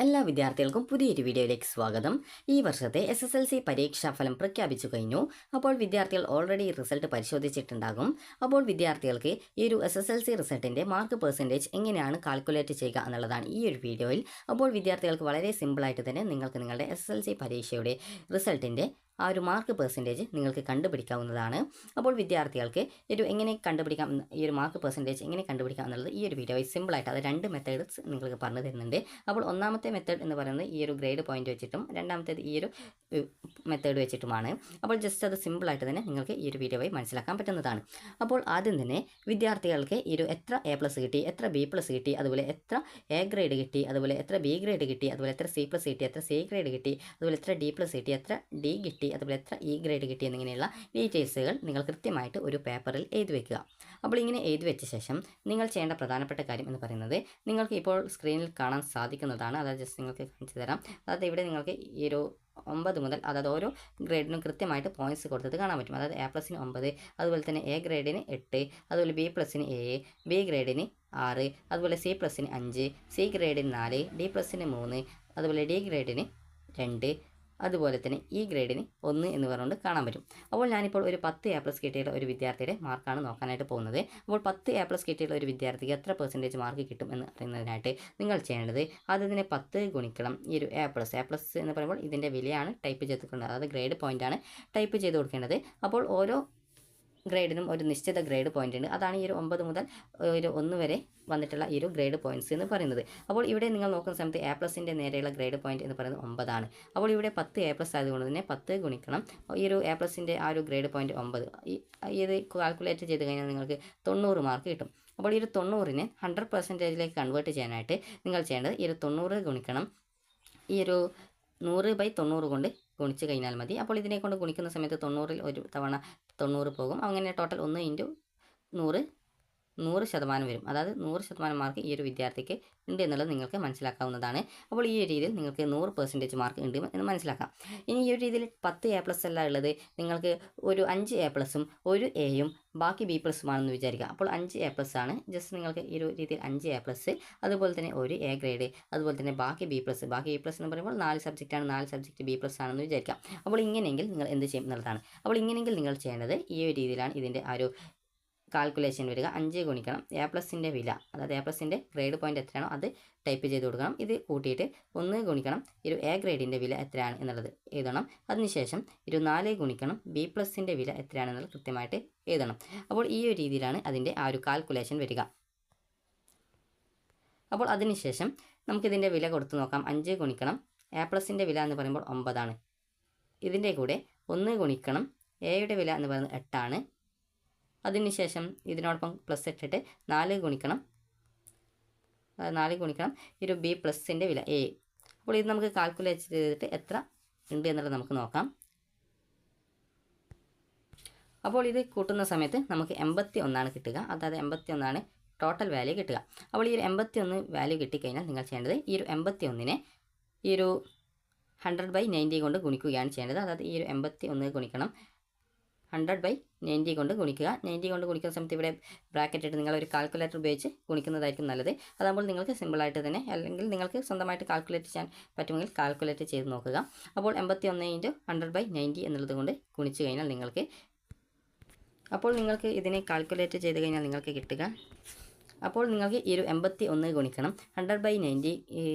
എല്ലാ വിദ്യാർത്ഥികൾക്കും പുതിയൊരു വീഡിയോയിലേക്ക് സ്വാഗതം. ഈ വർഷത്തെ SSLC പരീക്ഷാഫലം പ്രഖ്യാപിച്ചു കഴിഞ്ഞു. അപ്പോൾ വിദ്യാർത്ഥികൾ ഓൾറെഡി റിസൾട്ട് പരിശോധിച്ചിട്ടുണ്ടാകും. അപ്പോൾ വിദ്യാർത്ഥികൾക്ക് ഈ ഒരു SSLC റിസൾട്ടിൻ്റെ മാർക്ക് പെർസെൻറ്റേജ് എങ്ങനെയാണ് കാൽക്കുലേറ്റ് ചെയ്യുക എന്നുള്ളതാണ് ഈ ഒരു വീഡിയോയിൽ. അപ്പോൾ വിദ്യാർത്ഥികൾക്ക് വളരെ സിമ്പിളായിട്ട് തന്നെ നിങ്ങൾക്ക് നിങ്ങളുടെ SSLC പരീക്ഷയുടെ റിസൾട്ടിൻ്റെ ആ ഒരു മാർക്ക് പെർസെൻറ്റേജ് നിങ്ങൾക്ക് കണ്ടുപിടിക്കാവുന്നതാണ്. അപ്പോൾ വിദ്യാർത്ഥികൾക്ക് ഒരു എങ്ങനെ കണ്ടുപിടിക്കാം, ഈ ഒരു മാർക്ക് പെർസെൻറ്റേജ് എങ്ങനെ കണ്ടുപിടിക്കാം എന്നുള്ളത് ഈ ഒരു വീഡിയോയിൽ സിമ്പിളായിട്ട് അത് രണ്ട് മെത്തേഡ്സ് നിങ്ങൾക്ക് പറഞ്ഞു തരുന്നുണ്ട്. അപ്പോൾ ഒന്നാമത്തെ മെത്തേഡ് എന്ന് പറയുന്നത് ഈ ഒരു ഗ്രേഡ് പോയിന്റ് വെച്ചിട്ടും രണ്ടാമത്തേത് ഈ ഒരു മെത്തേഡ് വെച്ചിട്ടുമാണ്. അപ്പോൾ ജസ്റ്റ് അത് സിമ്പിളായിട്ട് തന്നെ നിങ്ങൾക്ക് ഈ ഒരു വീഡിയോ വഴി മനസ്സിലാക്കാൻ പറ്റുന്നതാണ്. അപ്പോൾ ആദ്യം തന്നെ വിദ്യാർത്ഥികൾക്ക് ഈ ഒരു എത്ര A+ കിട്ടി, എത്ര B+ കിട്ടി, അതുപോലെ എത്ര A ഗ്രേഡ് കിട്ടി, അതുപോലെ എത്ര B ഗ്രേഡ് കിട്ടി, അതുപോലെ എത്ര C+ കിട്ടി, എത്ര C ഗ്രേഡ് കിട്ടി, അതുപോലെ എത്ര D+ കിട്ടി, എത്ര D കിട്ടി, അതുപോലെ എത്ര E ഗ്രേഡ് കിട്ടി എന്നിങ്ങനെയുള്ള ഡീറ്റെയിൽസുകൾ നിങ്ങൾ കൃത്യമായിട്ട് ഒരു പേപ്പറിൽ എഴുതി വെക്കുക. അപ്പോൾ ഇങ്ങനെ എഴുതി വെച്ച ശേഷം നിങ്ങൾ ചെയ്യേണ്ട പ്രധാനപ്പെട്ട കാര്യം എന്ന് പറയുന്നത് നിങ്ങൾക്ക് ഇപ്പോൾ സ്ക്രീനിൽ കാണാൻ സാധിക്കുന്നതാണ്. അതായത് ജസ്റ്റ് നിങ്ങൾക്ക് കാണിച്ചു തരാം. അതായത് ഇവിടെ നിങ്ങൾക്ക് ഈ ഒരു 9 മുതൽ അതായത് ഓരോ ഗ്രേഡിനും കൃത്യമായിട്ട് പോയിൻറ്റ്സ് കൊടുത്തത് കാണാൻ പറ്റും. അതായത് A+ 9, അതുപോലെ തന്നെ A ഗ്രേഡിന് 8, അതുപോലെ B+ 7, B ഗ്രേഡിന് 6, അതുപോലെ C+ 5, C ഗ്രേഡിന് 4, D+ 3, അതുപോലെ D ഗ്രേഡിന് 2, അതുപോലെ തന്നെ ഈ ഗ്രേഡിന് 1 എന്ന് പറഞ്ഞുകൊണ്ട് കാണാൻ പറ്റും. അപ്പോൾ ഞാനിപ്പോൾ ഒരു 10 A+ കിട്ടിയുള്ള ഒരു വിദ്യാർത്ഥിയുടെ മാർക്കാണ് നോക്കാനായിട്ട് പോകുന്നത്. അപ്പോൾ 10 A+ കിട്ടിയുള്ള ഒരു വിദ്യാർത്ഥിക്ക് എത്ര പെർസെൻറ്റേജ് മാർക്ക് കിട്ടും എന്ന് അറിയുന്നതിനായിട്ട് നിങ്ങൾ ചെയ്യേണ്ടത് അതിനെ 10 ഗുണിക്കണം ഈ ഒരു A+ എന്ന് പറയുമ്പോൾ ഇതിൻ്റെ വിലയാണ് ടൈപ്പ് ചെയ്തിട്ടുള്ളത്. അതായത് ഗ്രേഡ് പോയിൻ്റാണ് ടൈപ്പ് ചെയ്ത് കൊടുക്കേണ്ടത്. അപ്പോൾ ഓരോ ഗ്രേഡിനും ഒരു നിശ്ചിത ഗ്രേഡ് പോയിൻ്റ് ഉണ്ട്. അതാണ് ഈ ഒരു 9 മുതൽ ഒരു 1 വരെ വന്നിട്ടുള്ള ഈ ഒരു ഗ്രേഡ് പോയിൻറ്റ്സ് എന്ന് പറയുന്നത്. അപ്പോൾ ഇവിടെ നിങ്ങൾ നോക്കുന്ന സമയത്ത് A+ൻ്റെ നേരെയുള്ള ഗ്രേഡ് പോയിൻ്റ് എന്ന് പറയുന്നത് 9 ആണ്. അപ്പോൾ ഇവിടെ 10 A+ ആയതുകൊണ്ട് തന്നെ 10 ഗുണിക്കണം ഈ ഒരു A+ൻ്റെ ആ ഒരു ഗ്രേഡ് പോയിൻ്റ് 9. ഇത് കാൽക്കുലേറ്റ് ചെയ്ത് കഴിഞ്ഞാൽ നിങ്ങൾക്ക് 90 മാർക്ക് കിട്ടും. അപ്പോൾ ഈ ഒരു 90നെ 100% കൺവേർട്ട് ചെയ്യാനായിട്ട് നിങ്ങൾ ചെയ്യേണ്ടത് ഈ ഒരു 90 ഗുണിക്കണം ഈ ഒരു 100/90 കൊണ്ട് ഗുണിച്ച് കഴിഞ്ഞാൽ മതി. അപ്പോൾ ഇതിനെ കൊണ്ട് ഗുണിക്കുന്ന സമയത്ത് 90ൽ ഒരു തവണ 90 പോകും. അങ്ങനെ ടോട്ടൽ 1 × 100 100% വരും. അതായത് 100% മാർക്ക് ഈ ഒരു വിദ്യാർത്ഥിക്ക് ഉണ്ട് എന്നുള്ളത് നിങ്ങൾക്ക് മനസ്സിലാക്കാവുന്നതാണ്. അപ്പോൾ ഈ ഒരു രീതിയിൽ നിങ്ങൾക്ക് 100% മാർക്ക് ഉണ്ട് എന്ന് മനസ്സിലാക്കാം. ഇനി ഈ ഒരു രീതിയിൽ 10 A+ അല്ല ഉള്ളത്, നിങ്ങൾക്ക് ഒരു 5 A+ഉം ഒരു Aയും ബാക്കി B+ ആണെന്ന് വിചാരിക്കുക. അപ്പോൾ 5 A+ ആണ്. ജസ്റ്റ് നിങ്ങൾക്ക് ഈ ഒരു രീതിയിൽ 5 A+, അതുപോലെ തന്നെ ഒരു A ഗ്രേഡ്, അതുപോലെ തന്നെ ബാക്കി B+. ബാക്കി B+ എന്ന് പറയുമ്പോൾ 4 സബ്ജക്റ്റാണ്, 4 സബ്ജക്റ്റ് B+ ആണെന്ന് വിചാരിക്കാം. അപ്പോൾ ഇങ്ങനെയെങ്കിൽ നിങ്ങൾ എന്ത് ചെയ്യും എന്നുള്ളതാണ്. അപ്പോൾ ഇങ്ങനെയെങ്കിൽ നിങ്ങൾ ചെയ്യേണ്ടത് ഈ ഒരു രീതിയിലാണ് ഇതിൻ്റെ ആ ഒരു കാൽക്കുലേഷൻ വരിക. 5 ഗുണിക്കണം A+ൻ്റെ വില, അതായത് A+ൻ്റെ ഗ്രേഡ് പോയിൻ്റ് എത്രയാണോ അത് ടൈപ്പ് ചെയ്ത് കൊടുക്കണം. ഇത് കൂട്ടിയിട്ട് 1 ഗുണിക്കണം ഈ ഒരു A ഗ്രേഡിൻ്റെ വില എത്രയാണ് എന്നുള്ളത് എഴുതണം. അതിനുശേഷം 4 ഗുണിക്കണം B+ൻ്റെ വില എത്രയാണെന്നുള്ളത് കൃത്യമായിട്ട് എഴുതണം. അപ്പോൾ ഈ ഒരു രീതിയിലാണ് അതിൻ്റെ ആ ഒരു കാൽക്കുലേഷൻ വരിക. അപ്പോൾ അതിനുശേഷം നമുക്കിതിൻ്റെ വില കൊടുത്ത് നോക്കാം. 5 ഗുണിക്കണം A+ൻ്റെ വില എന്ന് പറയുമ്പോൾ 9 ആണ്. ഇതിൻ്റെ കൂടെ 1 ഗുണിക്കണം Aയുടെ വില എന്ന് പറയുന്നത് 8 ആണ്. അതിനുശേഷം ഇതിനോടൊപ്പം പ്ലസ് ഇട്ടിട്ട് 4 ഗുണിക്കണം ഈ ഒരു B+ൻ്റെ വില A. അപ്പോൾ ഇത് നമുക്ക് കാൽക്കുലേറ്റ് ചെയ്തിട്ട് എത്ര ഉണ്ട് എന്നുള്ളത് നമുക്ക് നോക്കാം. അപ്പോൾ ഇത് കൂട്ടുന്ന സമയത്ത് നമുക്ക് 81 കിട്ടുക. അതായത് 81 ടോട്ടൽ വാല്യൂ കിട്ടുക. അപ്പോൾ ഈ ഒരു 81 വാല്യൂ കിട്ടിക്കഴിഞ്ഞാൽ നിങ്ങൾ ചെയ്യേണ്ടത് ഈ ഒരു 81നെ ഈ ഒരു 100/90 കൊണ്ട് ഗുണിക്കുകയാണ് ചെയ്യേണ്ടത്. അതായത് ഈ ഒരു 81 ഗുണിക്കണം 100/90 കൊണ്ട് ഗുണിക്കുക. 90 കൊണ്ട് ഗുണിക്കുന്ന സമയത്ത് ഇവിടെ ബ്രാക്കറ്റ് ഇട്ട് നിങ്ങൾ ഒരു കാൽക്കുലേറ്റർ ഉപയോഗിച്ച് ഗുണിക്കുന്നതായിരിക്കും നല്ലത്. അതാകുമ്പോൾ നിങ്ങൾക്ക് സിമ്പിളായിട്ട് തന്നെ, അല്ലെങ്കിൽ നിങ്ങൾക്ക് സ്വന്തമായിട്ട് കാൽക്കുലേറ്റ് ചെയ്യാൻ പറ്റുമെങ്കിൽ കാൽക്കുലേറ്റ് ചെയ്ത് നോക്കുക. അപ്പോൾ 81 × 100/90 എന്നുള്ളത് കൊണ്ട് ഗുണിച്ച് കഴിഞ്ഞാൽ നിങ്ങൾക്ക് ഇതിനെ കാൽക്കുലേറ്റ് ചെയ്ത് കഴിഞ്ഞാൽ നിങ്ങൾക്ക് കിട്ടുക. അപ്പോൾ നിങ്ങൾക്ക് ഈ ഒരു 81 ഗുണിക്കണം 100/90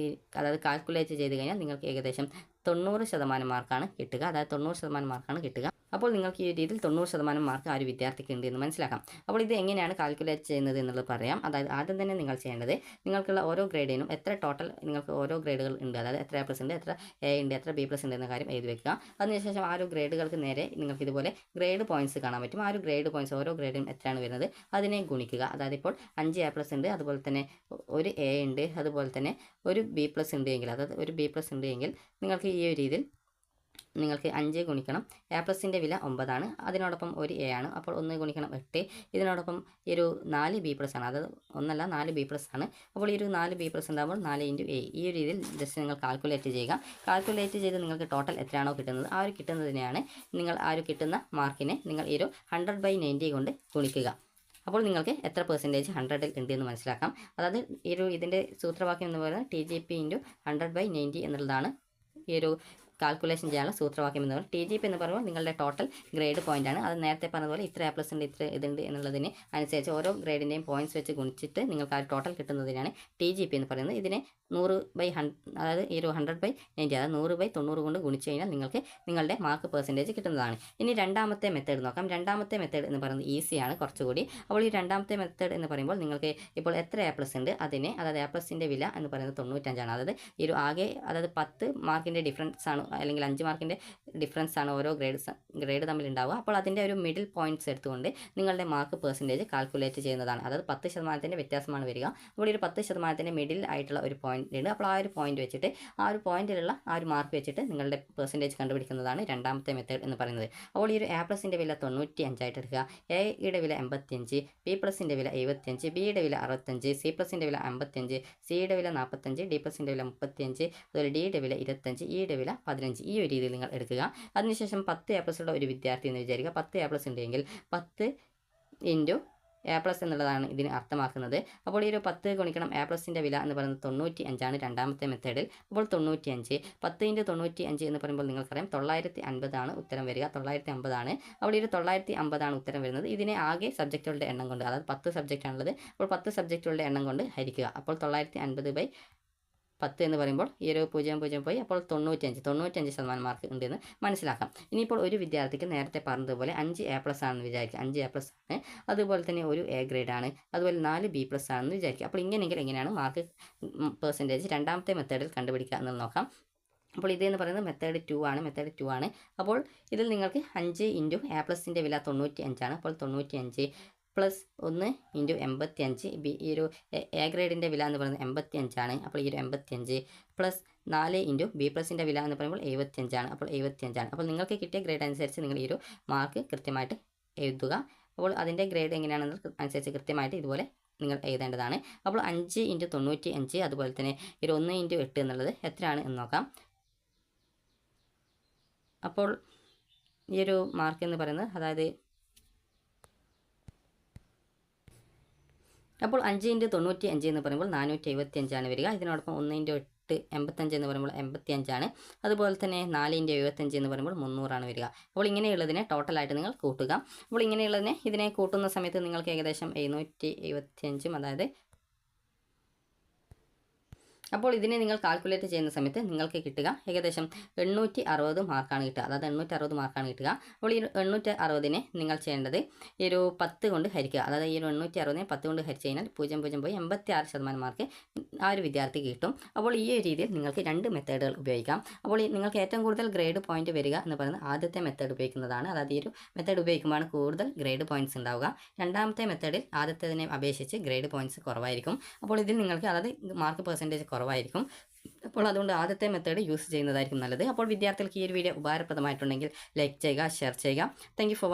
അതായത് കാൽക്കുലേറ്റ് ചെയ്ത് കഴിഞ്ഞാൽ നിങ്ങൾക്ക് ഏകദേശം 90% മാർക്കാണ് കിട്ടുക. അതായത് 90% മാർക്കാണ് കിട്ടുക. അപ്പോൾ നിങ്ങൾക്ക് ഈ രീതിയിൽ 90% മാർക്ക് ആ ഒരു വിദ്യാർത്ഥിക്ക് ഉണ്ട് എന്ന് മനസ്സിലാക്കാം. അപ്പോൾ ഇത് എങ്ങനെയാണ് കാൽക്കുലേറ്റ് ചെയ്യുന്നത് എന്നുള്ളത് പറയാം. അതായത് ആദ്യം തന്നെ നിങ്ങൾ ചെയ്യേണ്ടത് നിങ്ങൾക്കുള്ള ഓരോ ഗ്രേഡിനും എത്ര ടോട്ടൽ നിങ്ങൾക്ക് ഓരോ ഗ്രേഡുകൾ ഉണ്ട്, അതായത് എത്ര A+ ഉണ്ട്, എത്ര A ഉണ്ട്, എത്ര B+ ഉണ്ട് എന്ന കാര്യം എഴുതി വെക്കുക. അതിനുശേഷം ആ ഒരു ഗ്രേഡുകൾക്ക് നേരെ നിങ്ങൾക്ക് ഇതുപോലെ ഗ്രേഡ് പോയിൻറ്റ്സ് കാണാൻ പറ്റും. ആ ഒരു ഗ്രേഡ് പോയിൻറ്റ്സ് ഓരോ ഗ്രേഡിനും എത്രയാണ് വരുന്നത് അതിനെ ഗുണിക്കുക. അതായത് ഇപ്പോൾ 5 A+ ഉണ്ട്, അതുപോലെ തന്നെ ഒരു A ഉണ്ട്, അതുപോലെ തന്നെ ഒരു B+ ഉണ്ട് എങ്കിൽ, അതായത് ഒരു B+ ഉണ്ട് എങ്കിൽ നിങ്ങൾക്ക് ഈ ഒരു രീതിയിൽ നിങ്ങൾക്ക് 5 ഗുണിക്കണം A+ൻ്റെ വില 9 ആണ്. അതിനോടൊപ്പം ഒരു A ആണ്. അപ്പോൾ 1 ഗുണിക്കണം 8. ഇതിനോടൊപ്പം ഈ ഒരു 4 B+ ആണ്. അതായത് 1 അല്ല 4 B+ ആണ്. അപ്പോൾ ഈ ഒരു 4 B+ ഉണ്ടാകുമ്പോൾ 4 × A. ഈ ഒരു രീതിയിൽ ജസ്റ്റ് നിങ്ങൾ കാൽക്കുലേറ്റ് ചെയ്യുക. കാൽക്കുലേറ്റ് ചെയ്ത് നിങ്ങൾക്ക് ടോട്ടൽ എത്രയാണോ കിട്ടുന്നത് ആ ഒരു കിട്ടുന്നതിനെയാണ് നിങ്ങൾ ആ ഒരു കിട്ടുന്ന മാർക്കിനെ നിങ്ങൾ ഈ ഒരു 100/90 കൊണ്ട് ഗുണിക്കുക. അപ്പോൾ നിങ്ങൾക്ക് എത്ര പെർസെൻറ്റേജ് 100ൽ ഉണ്ട് എന്ന് മനസ്സിലാക്കാം. അതായത് ഇതിൻ്റെ സൂത്രവാക്യം എന്ന് പറയുന്നത് TGP × 100/90 എന്നുള്ളതാണ് ഈ ഒരു കാൽക്കുലേഷൻ ചെയ്യാനുള്ള സൂത്രവാക്യം എന്ന് പറയുന്നത്. TGP എന്ന് പറയുമ്പോൾ നിങ്ങളുടെ ടോട്ടൽ ഗ്രേഡ് പോയിന്റ് ആണ്. അത് നേരത്തെ പറഞ്ഞതുപോലെ ഇത്ര A+ ഉണ്ട്, ഇത്ര ഇതുണ്ട് എന്നുള്ളതിന് അനുസരിച്ച് ഓരോ ഗ്രേഡിൻ്റെയും പോയിന്റ്സ് വെച്ച് ഗുണിച്ചിട്ട് നിങ്ങൾക്ക് ആ ടോട്ടൽ കിട്ടുന്നതിനാണ് TGP എന്ന് പറയുന്നത്. ഇതിനെ 100/100, അതായത് ഈ ഒരു 100/90, അതായത് 100/90 കൊണ്ട് ഗുണിച്ച് കഴിഞ്ഞാൽ നിങ്ങൾക്ക് നിങ്ങളുടെ മാർക്ക് പെർസെൻറ്റേജ് കിട്ടുന്നതാണ്. ഇനി രണ്ടാമത്തെ മെത്തേഡ് നോക്കാം. രണ്ടാമത്തെ മെത്തേഡ് എന്ന് പറയുന്നത് ഈസിയാണ് കുറച്ചുകൂടി. അപ്പോൾ ഈ രണ്ടാമത്തെ മെത്തേഡ് എന്ന് പറയുമ്പോൾ നിങ്ങൾക്ക് ഇപ്പോൾ എത്ര A+ ഉണ്ട് അതിനെ, അതായത് A+ൻ്റെ വില എന്ന് പറയുന്നത് 95 ആണ്. അതായത് ഈ ഒരു ആകെ, അതായത് 10 മാർക്കിൻ്റെ ഡിഫറൻസ് ആണ്, അല്ലെങ്കിൽ 5 മാർക്കിൻ്റെ ഡിഫറൻസ് ആണ് ഓരോ ഗ്രേഡ് തമ്മിൽ ഉണ്ടാവുക. അപ്പോൾ അതിൻ്റെ ഒരു മിഡിൽ പോയിന്റ്സ് എടുത്തുകൊണ്ട് നിങ്ങളുടെ മാർക്ക് പെർസെൻറ്റേജ് കാൽക്കുലേറ്റ് ചെയ്യുന്നതാണ്. അതായത് 10% വ്യത്യാസമാണ് വരിക. അപ്പോൾ ഈ ഒരു 10% മിഡിൽ ആയിട്ടുള്ള ഒരു പോയിന്റ് ഉണ്ട്. അപ്പോൾ ആ ഒരു പോയിന്റ് വെച്ചിട്ട്, ആ ഒരു പോയിന്റിലുള്ള ആ ഒരു മാർക്ക് വെച്ചിട്ട് നിങ്ങളുടെ പെർസെൻറ്റേജ് കണ്ടുപിടിക്കുന്നതാണ് രണ്ടാമത്തെ മെത്തേഡ് എന്ന് പറയുന്നത്. അപ്പോൾ ഈ ഒരു A+ൻ്റെ വില 95 ആയിട്ട് എടുക്കുക, Aയുടെ വില 85, B+ൻ്റെ വില 75, Bയുടെ വില 65, C+ൻ്റെ വില 55, Cയുടെ വില 45, D+ൻ്റെ വില 35, അതുപോലെ Dയുടെ വില 25, Eയുടെ വില 15. ഈ ഒരു രീതിയിൽ നിങ്ങൾ എടുക്കുക. അതിനുശേഷം 10 A+ ഉള്ള ഒരു വിദ്യാർത്ഥി എന്ന് വിചാരിക്കുക. 10 A+ ഉണ്ടെങ്കിൽ 10 × A+ എന്നുള്ളതാണ് ഇതിന് അർത്ഥമാക്കുന്നത്. അപ്പോൾ ഈ ഒരു 10 ഗുണിക്കണം A+ൻ്റെ വില എന്ന് പറയുന്നത് 95 ആണ് രണ്ടാമത്തെ മെത്തേഡിൽ. അപ്പോൾ 95, 10 × 95 എന്ന് പറയുമ്പോൾ നിങ്ങൾക്കറിയാം 950 ആണ് ഉത്തരം വരിക. 950 ആണ്. അപ്പോൾ ഈ ഒരു 950 ആണ് ഉത്തരം വരുന്നത്. ഇതിനെ ആകെ സബ്ജക്റ്റുകളുടെ എണ്ണം കൊണ്ട്, അതായത് 10 സബ്ജക്റ്റ് ആണുള്ളത്, അപ്പോൾ 10 സബ്ജക്റ്റുകളുടെ എണ്ണം കൊണ്ട് ഹരിക്കുക. അപ്പോൾ 950/10 എന്ന് പറയുമ്പോൾ ഈ ഒരു 0 പോയി, അപ്പോൾ 95% മാർക്ക് ഉണ്ടെന്ന് മനസ്സിലാക്കാം. ഇനിയിപ്പോൾ ഒരു വിദ്യാർത്ഥിക്ക് നേരത്തെ പറഞ്ഞതുപോലെ 5 A+ ആണെന്ന് വിചാരിക്കുക. 5 A+ ആണ്. അതുപോലെ തന്നെ ഒരു A ഗ്രേഡ് ആണ്. അതുപോലെ 4 B+ ആണെന്ന് വിചാരിക്കുക. അപ്പോൾ ഇങ്ങനെയെങ്കിൽ എങ്ങനെയാണ് മാർക്ക് പെർസെൻറ്റേജ് രണ്ടാമത്തെ മെത്തേഡിൽ കണ്ടുപിടിക്കുക എന്ന് നോക്കാം. അപ്പോൾ ഇതെന്ന് പറയുന്നത് മെത്തേഡ് 2 ആണ്. അപ്പോൾ ഇതിൽ നിങ്ങൾക്ക് 5 × A+ൻ്റെ വില 95 ആണ്. അപ്പോൾ 95 പ്ലസ് 1 × 85, ഈ ഒരു A ഗ്രേഡിൻ്റെ വില എന്ന് പറയുന്നത് 85 ആണ്. അപ്പോൾ ഈ ഒരു 85 പ്ലസ് 4 × B+ൻ്റെ വില എന്ന് പറയുമ്പോൾ 75 ആണ്. അപ്പോൾ 75 ആണ്. അപ്പോൾ നിങ്ങൾക്ക് കിട്ടിയ ഗ്രേഡ് അനുസരിച്ച് നിങ്ങൾ ഈ ഒരു മാർക്ക് കൃത്യമായിട്ട് എഴുതുക. അപ്പോൾ അതിൻ്റെ ഗ്രേഡ് എങ്ങനെയാണെന്ന് അനുസരിച്ച് കൃത്യമായിട്ട് ഇതുപോലെ നിങ്ങൾ എഴുതേണ്ടതാണ്. അപ്പോൾ 5 × 95, അതുപോലെ തന്നെ ഈ ഒരു 1 × 8 എന്നുള്ളത് എത്രയാണ് എന്ന് നോക്കാം. അപ്പോൾ ഈ ഒരു മാർക്ക് എന്ന് പറയുന്നത്, അതായത് അപ്പോൾ 5 × 95 എന്ന് പറയുമ്പോൾ 475 ആണ് വരിക. ഇതിനോടൊപ്പം 1 × 8 85 എന്ന് പറയുമ്പോൾ 85 ആണ്. അതുപോലെ തന്നെ 4 × 75 എന്ന് പറയുമ്പോൾ 300 ആണ് വരിക. അപ്പോൾ ഇങ്ങനെയുള്ളതിനെ ടോട്ടലായിട്ട് നിങ്ങൾ കൂട്ടുക. അപ്പോൾ ഇങ്ങനെയുള്ളതിനെ ഇതിനെ കൂട്ടുന്ന സമയത്ത് നിങ്ങൾക്ക് ഏകദേശം 775, അതായത് അപ്പോൾ ഇതിനെ നിങ്ങൾ കാൽക്കുലേറ്റ് ചെയ്യുന്ന സമയത്ത് നിങ്ങൾക്ക് കിട്ടുക ഏകദേശം 860 മാർക്കാണ് കിട്ടുക. അതായത് 860 മാർക്കാണ് കിട്ടുക. അപ്പോൾ ഈ 860നെ നിങ്ങൾ ചെയ്യേണ്ടത് ഈ ഒരു 10 കൊണ്ട് ഹരിക്കുക. അതായത് ഈ ഒരു 860നെ 10 കൊണ്ട് ഹരിച്ച് കഴിഞ്ഞാൽ 0 പോയി 86% മാർക്ക് ആ ഒരു വിദ്യാർത്ഥിക്ക് കിട്ടും. അപ്പോൾ ഈ ഒരു രീതിയിൽ നിങ്ങൾക്ക് 2 മെത്തേഡുകൾ ഉപയോഗിക്കാം. അപ്പോൾ നിങ്ങൾക്ക് ഏറ്റവും കൂടുതൽ ഗ്രേഡ് പോയിന്റ് വരിക എന്ന് പറയുന്നത് ആദ്യത്തെ മെത്തേഡ് ഉപയോഗിക്കുന്നതാണ്. അതായത് ഈ ഒരു മെത്തേഡ് ഉപയോഗിക്കുമ്പോഴാണ് കൂടുതൽ ഗ്രേഡ് പോയിന്റ്സ് ഉണ്ടാവുക. രണ്ടാമത്തെ മെത്തേഡിൽ ആദ്യത്തേതിനെ അപേക്ഷിച്ച് ഗ്രേഡ് പോയിന്റ്സ് കുറവായിരിക്കും. അപ്പോൾ ഇതിൽ നിങ്ങൾക്ക്, അതായത് മാർക്ക് പെർസെൻറ്റേജ് കുറവായിരിക്കും. അപ്പോൾ അതുകൊണ്ട് ആദ്യത്തെ മെത്തേഡ് യൂസ് ചെയ്യുന്നതായിരിക്കും നല്ലത്. അപ്പോൾ വിദ്യാർത്ഥികൾക്ക് ഈ ഒരു വീഡിയോ ഉപകാരപ്രദമായിട്ടുണ്ടെങ്കിൽ ലൈക്ക് ചെയ്യുക, ഷെയർ ചെയ്യുക. Thank you for watching.